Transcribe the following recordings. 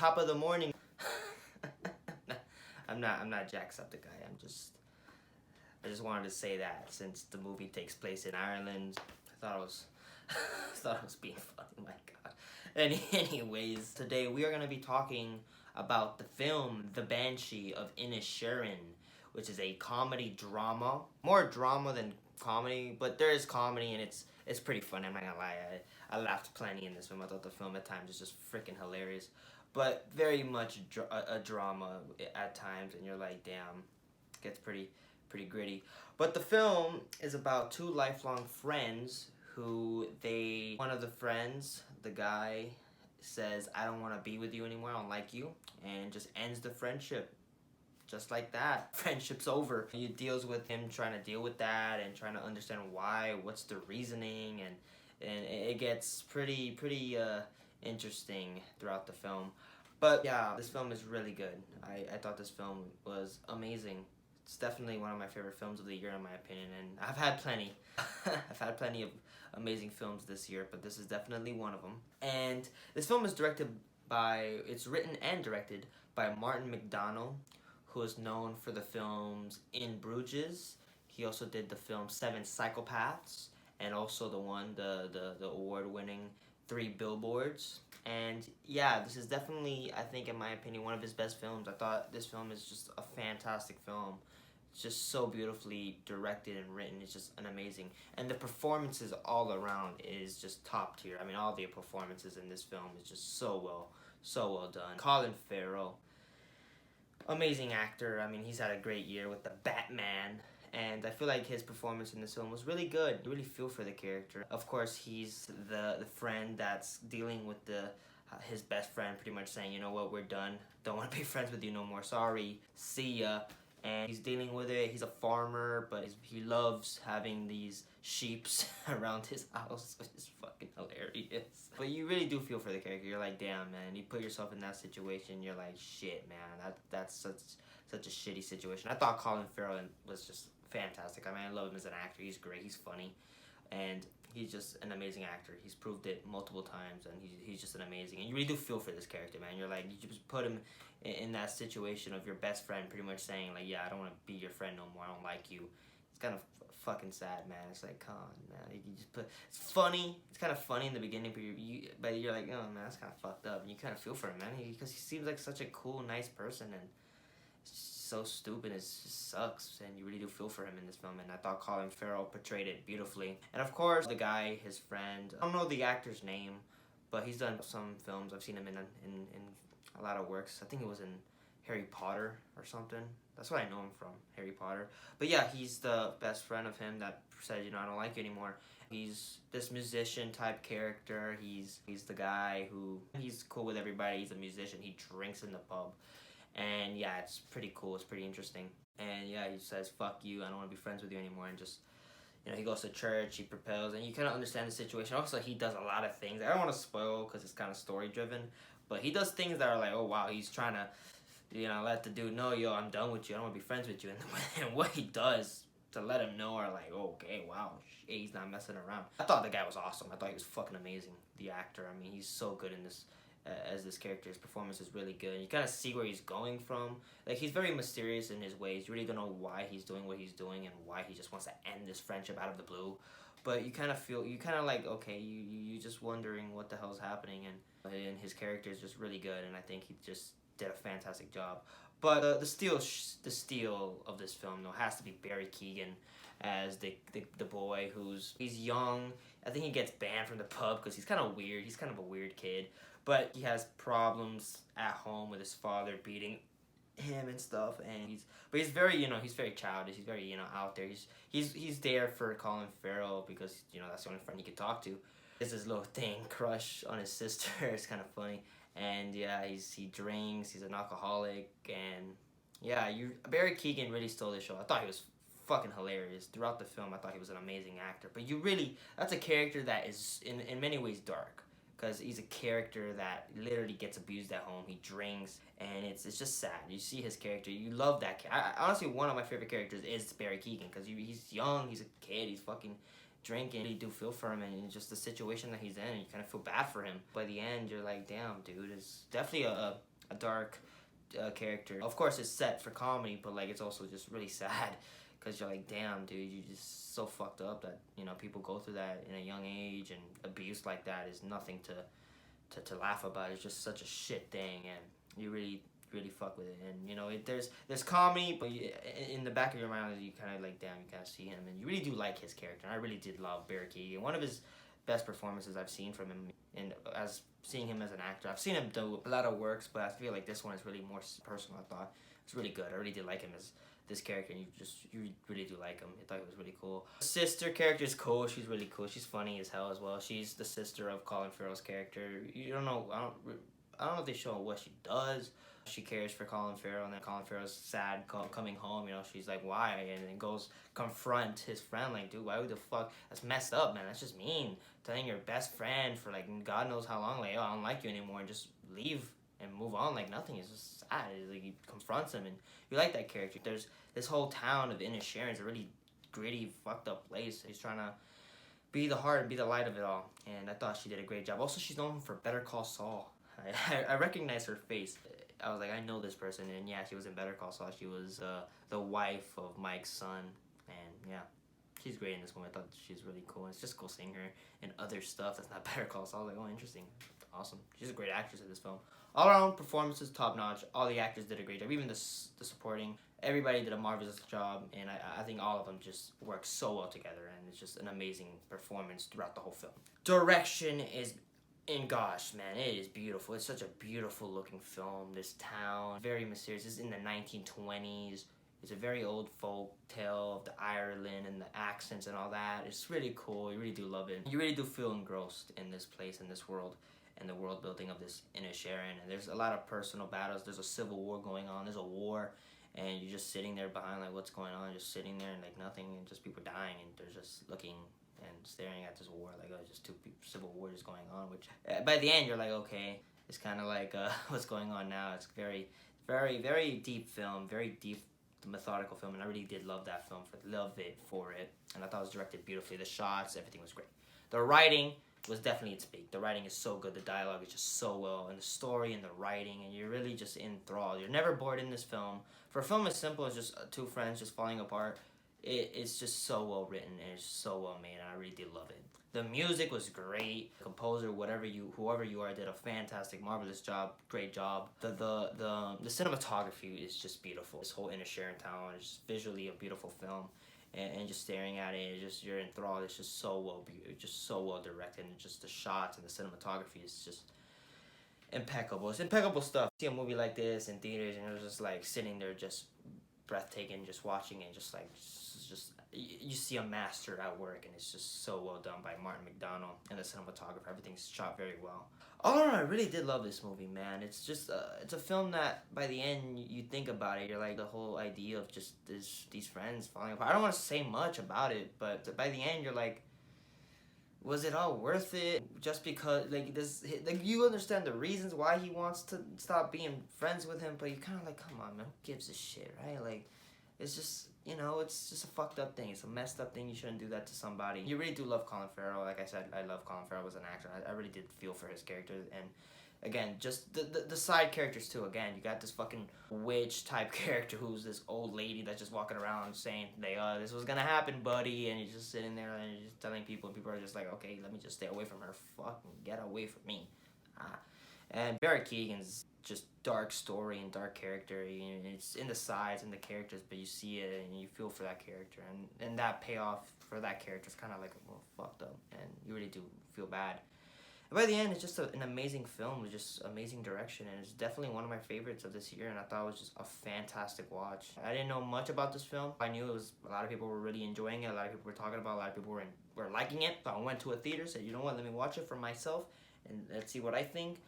top of the morning. I'm not Jacksepticeye. I just wanted to say that since the movie takes place in Ireland. I thought it was thought it was being funny. My God. Anyways, today we are gonna be talking about the film The Banshee of Inisherin, which is a comedy drama. More drama than comedy, but there is comedy and it's pretty fun. I'm not gonna lie. I laughed plenty in this film. I thought the film at times is just freaking hilarious, but very much a drama at times, and you're like, damn, it gets pretty gritty. But the film is about two lifelong friends who one of the friends, the guy, says, I don't want to be with you anymore, I don't like you, and just ends the friendship. Just like that, friendship's over. He deals with him trying to deal with that and trying to understand why, what's the reasoning, and it gets pretty interesting throughout the film. But yeah, this film is really good. I thought this film was amazing. It's definitely one of my favorite films of the year in my opinion, and I've had plenty. I've had plenty of amazing films this year, but this is definitely one of them. And this film is it's written and directed by Martin McDonagh, who is known for the films In Bruges. He also did the film Seven Psychopaths, and also the award-winning Three Billboards. And yeah, this is definitely, I think in my opinion, one of his best films. I thought this film is just a fantastic film. It's just so beautifully directed and written. It's just an amazing. And the performances all around is just top tier. I mean, all the performances in this film is just so well done. Colin Farrell, amazing actor. I mean, he's had a great year with the Batman, and I feel like his performance in this film was really good. You really feel for the character. Of course, he's the friend that's dealing with his best friend, pretty much saying, you know what, we're done. Don't want to be friends with you no more. Sorry. See ya. And he's dealing with it. He's a farmer, but he loves having these sheeps around his house, which is fucking hilarious. But you really do feel for the character. You're like, damn, man. You put yourself in that situation. You're like, shit, man. That's such a shitty situation. I thought Colin Farrell was just fantastic. I mean, I love him as an actor. He's great. He's funny, and he's just an amazing actor. He's proved it multiple times, and he's just an amazing. And you really do feel for this character, man. You're like, you just put him in that situation of your best friend pretty much saying like, yeah, I don't want to be your friend no more, I don't like you. It's kind of fucking sad, man. It's like, come on, man. You just it's funny. It's kind of funny in the beginning, but you're like, oh man, that's kind of fucked up. And you kind of feel for him, man, because he seems like such a cool, nice person, and it's just so stupid. It just sucks, and you really do feel for him in this film. And I thought Colin Farrell portrayed it beautifully. And of course, the guy, his friend, I don't know the actor's name, but he's done some films. I've seen him in a lot of works. I think it was in Harry Potter or something. That's what I know him from, Harry Potter. But yeah, he's the best friend of him that said, you know, I don't like you anymore. He's this musician type character. He's the guy he's cool with everybody. He's a musician. He drinks in the pub. And yeah, it's pretty cool. It's pretty interesting. And yeah, he says, fuck you. I don't want to be friends with you anymore. And just, you know, he goes to church, he propels, and you kind of understand the situation. Also, he does a lot of things. I don't want to spoil because it's kind of story driven. But he does things that are like, oh wow, he's trying to, you know, let the dude know, yo, I'm done with you. I don't want to be friends with you. And what he does to let him know are like, oh, okay, wow, shit, he's not messing around. I thought the guy was awesome. I thought he was fucking amazing, the actor. I mean, he's so good in this, as this character. His performance is really good. You kind of see where he's going from. Like, he's very mysterious in his ways. You really don't know why he's doing what he's doing and why he just wants to end this friendship out of the blue. But you kind of like, okay, you just wondering what the hell's happening, and his character is just really good, and I think he just did a fantastic job. But the steal of this film, though, has to be Barry Keoghan as the boy he's young. I think he gets banned from the pub because he's kind of weird. He's kind of a weird kid, but he has problems at home with his father beating him and stuff, and he's very, you know, he's very childish. He's very, you know, out there. He's there for Colin Farrell because, you know, that's the only friend he could talk to. He has this little crush on his sister. It's kind of funny. And yeah, he drinks, he's an alcoholic, and yeah, Barry Keoghan really stole the show. I thought he was fucking hilarious throughout the film. I thought he was an amazing actor. But that's a character that is in many ways dark, because he's a character that literally gets abused at home. He drinks, and it's just sad. You see his character, you love that character. Honestly, one of my favorite characters is Barry Keoghan, because he's young, he's a kid, he's fucking drinking. You do feel for him, and just the situation that he's in, you kind of feel bad for him. By the end, you're like, damn, dude, it's definitely a dark character. Of course, it's set for comedy, but like it's also just really sad because you're like, damn, dude, you just so fucked up that people go through that in a young age, and abuse like that is nothing to laugh about. It's just such a shit thing, and you really fuck with it. And there's comedy, but in the back of your mind, you kind of like, damn, you kind of see him, and you really do like his character. And I really did love Barry Keoghan. One of his best performances I've seen from him, and as seeing him as an actor, I've seen him do a lot of works, but I feel like this one is really more personal. I thought it's really good. I really did like him as this character, and you really do like him. I thought it was really cool. The sister character is cool. She's really cool. She's funny as hell as well. She's the sister of Colin Farrell's character. You don't know. I don't know if they show what she does. She cares for Colin Farrell, and then Colin Farrell's sad coming home. She's like, why? And then goes confront his friend, like, dude, why would the fuck? That's messed up, man. That's just mean. Telling your best friend for like God knows how long, like, oh, I don't like you anymore, and just leave and move on like nothing. Is just sad. It's like he confronts him, and you like that character. There's this whole town of Inisherin. It's a really gritty, fucked up place. He's trying to be the heart and be the light of it all, and I thought she did a great job. Also, she's known for Better Call Saul. I recognize her face. I was like, I know this person, and yeah, she was in Better Call Saul. She was the wife of Mike's son, and yeah, she's great in this one. I thought she's really cool. It's just cool seeing her in other stuff that's not Better Call Saul. I was like, oh, interesting, awesome. She's a great actress in this film. All around performances top notch. All the actors did a great job. Even the supporting, everybody did a marvelous job, and I think all of them just work so well together, and it's just an amazing performance throughout the whole film. Direction is. And gosh, man, it is beautiful. It's such a beautiful looking film. This town, very mysterious. It's in the 1920s. It's a very old folk tale of the Ireland and the accents and all that. It's really cool. You really do love it. You really do feel engrossed in this place, in this world, and the world building of this Inisherin. And there's a lot of personal battles. There's a civil war going on. There's a war, and you're just sitting there behind, like, what's going on? Just sitting there and like nothing, and just people dying, and they're just looking and staring at this war, like, oh, just two civil wars going on, which by the end you're like, okay, it's kind of like what's going on now. It's very, very, very deep film, very deep methodical film, and I really did love that film, love it for it, and I thought it was directed beautifully. The shots, everything was great. The writing was definitely its peak. The writing is so good, the dialogue is just so well, and the story and the writing, and you're really just enthralled. You're never bored in this film. For a film as simple as just two friends just falling apart, it's just so well written, and it's so well made, and I really did love it. The music was great. The composer, whoever you are, did a fantastic, marvelous job. Great job. The cinematography is just beautiful. This whole Inisherin town is just visually a beautiful film, and just staring at it, you're enthralled. It's just so well directed, and just the shots and the cinematography is just impeccable. It's impeccable stuff. See a movie like this in theaters, and it was just like sitting there, just breathtaking, just watching it, just you see a master at work, and it's just so well done by Martin McDonagh and the cinematographer. Everything's shot very well. All in all, I really did love this movie, man. It's just it's a film that by the end you think about it, you're like, the whole idea of just these friends falling apart. I don't want to say much about it, but by the end you're like, was it all worth it? Just because you understand the reasons why he wants to stop being friends with him, but you kind of like, come on, man, who gives a shit, right? Like, it's just, it's just a fucked up thing. It's a messed up thing. You shouldn't do that to somebody. You really do love Colin Farrell. Like I said, I love Colin Farrell as an actor. I really did feel for his character. And again, just the side characters too. Again, you got this fucking witch type character who's this old lady that's just walking around saying, this was gonna happen, buddy. And you're just sitting there and you're just telling people, and people are just like, okay, let me just stay away from her. Fucking get away from me. And Barry Keoghan's just dark story and dark character. It's in the sides and the characters, but you see it and you feel for that character, and that payoff for that character is kind of like, well, fucked up, and you really do feel bad. And by the end, it's just an amazing film with just amazing direction, and it's definitely one of my favorites of this year, and I thought it was just a fantastic watch. I didn't know much about this film. I knew a lot of people were really enjoying it, a lot of people were talking about it, a lot of people were liking it, so I went to a theater, said, you know what, let me watch it for myself, and let's see what I think.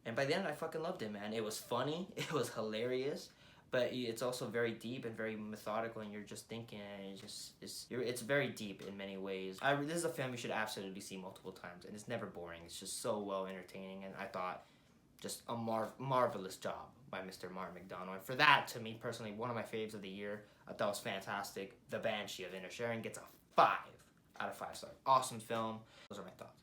And by the end, I fucking loved it, man. It was funny, it was hilarious, but it's also very deep and very methodical, and you're just thinking, and it's very deep in many ways. This is a film you should absolutely see multiple times, and it's never boring. It's just so well entertaining, and I thought just a marvelous job by Mr. Martin McDonagh. And for that, to me personally, one of my faves of the year, I thought was fantastic. The Banshee of Inisherin gets a 5 out of 5 stars. Awesome film. Those are my thoughts.